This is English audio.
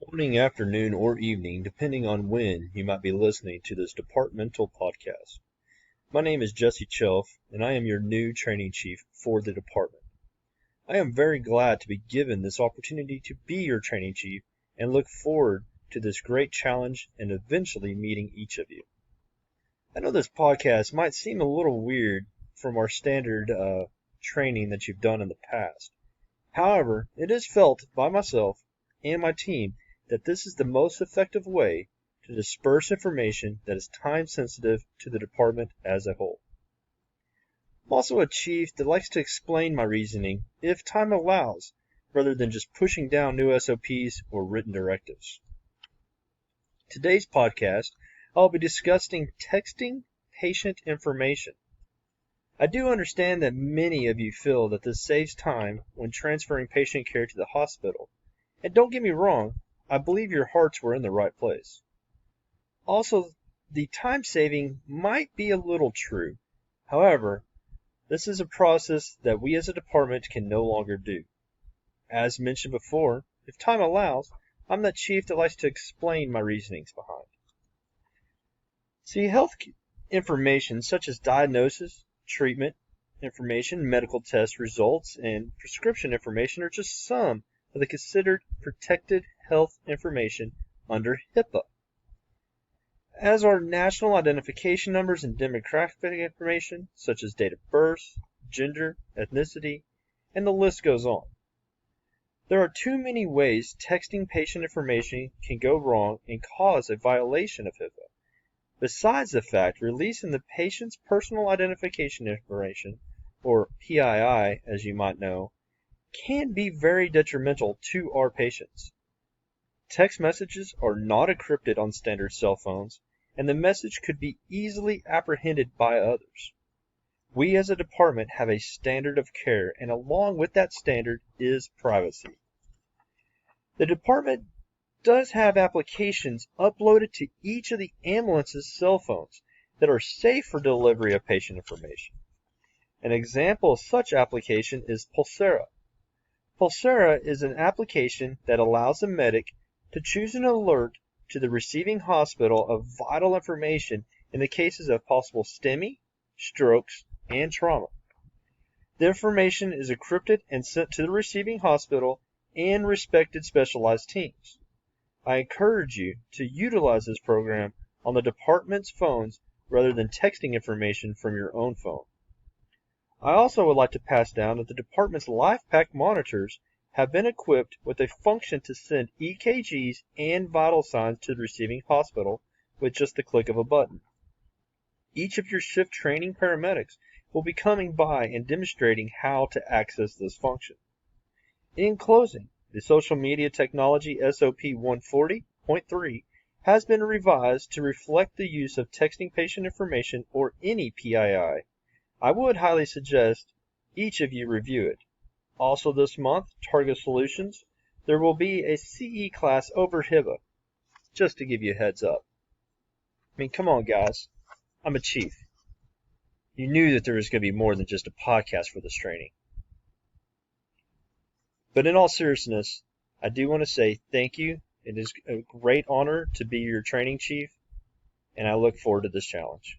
Morning, afternoon, or evening, depending on when you might be listening to this departmental podcast. My name is Jesse Chelf, and I am your new training chief for the department. I am very glad to be given this opportunity to be your training chief and look forward to this great challenge and eventually meeting each of you. I know this podcast might seem a little weird from our standard training that you've done in the past. However, it is felt by myself and my team that this is the most effective way to disperse information that is time sensitive to the department as a whole. I'm also a chief that likes to explain my reasoning if time allows, rather than just pushing down new SOPs or written directives. Today's podcast, I'll be discussing texting patient information. I do understand that many of you feel that this saves time when transferring patient care to the hospital. And don't get me wrong, I believe your hearts were in the right place. Also, the time saving might be a little true. However, this is a process that we as a department can no longer do. As mentioned before, if time allows, I'm the chief that likes to explain my reasonings behind. See, health information such as diagnosis, treatment information, medical test results, and prescription information are just some of the considered protected health information under HIPAA. As are national identification numbers and demographic information, such as date of birth, gender, ethnicity, and the list goes on. There are too many ways texting patient information can go wrong and cause a violation of HIPAA. Besides the fact releasing the patient's personal identification information, or PII as you might know, can be very detrimental to our patients. Text messages are not encrypted on standard cell phones, and the message could be easily apprehended by others. We as a department have a standard of care, and along with that standard is privacy. The department does have applications uploaded to each of the ambulance's cell phones that are safe for delivery of patient information. An example of such application is Pulsera. Pulsera is an application that allows the medic to choose an alert to the receiving hospital of vital information in the cases of possible STEMI, strokes, and trauma. The information is encrypted and sent to the receiving hospital and respected specialized teams. I encourage you to utilize this program on the department's phones rather than texting information from your own phone. I also would like to pass down that the department's LifePack monitors have been equipped with a function to send EKGs and vital signs to the receiving hospital with just the click of a button. Each of your shift training paramedics will be coming by and demonstrating how to access this function. In closing, the Social Media Technology SOP 140.3 has been revised to reflect the use of texting patient information or any PII. I would highly suggest each of you review it. Also this month, Target Solutions, there will be a CE class over HIPAA, just to give you a heads up. I mean, come on guys, I'm a chief. You knew that there was going to be more than just a podcast for this training. But in all seriousness, I do want to say thank you. It is a great honor to be your training chief, and I look forward to this challenge.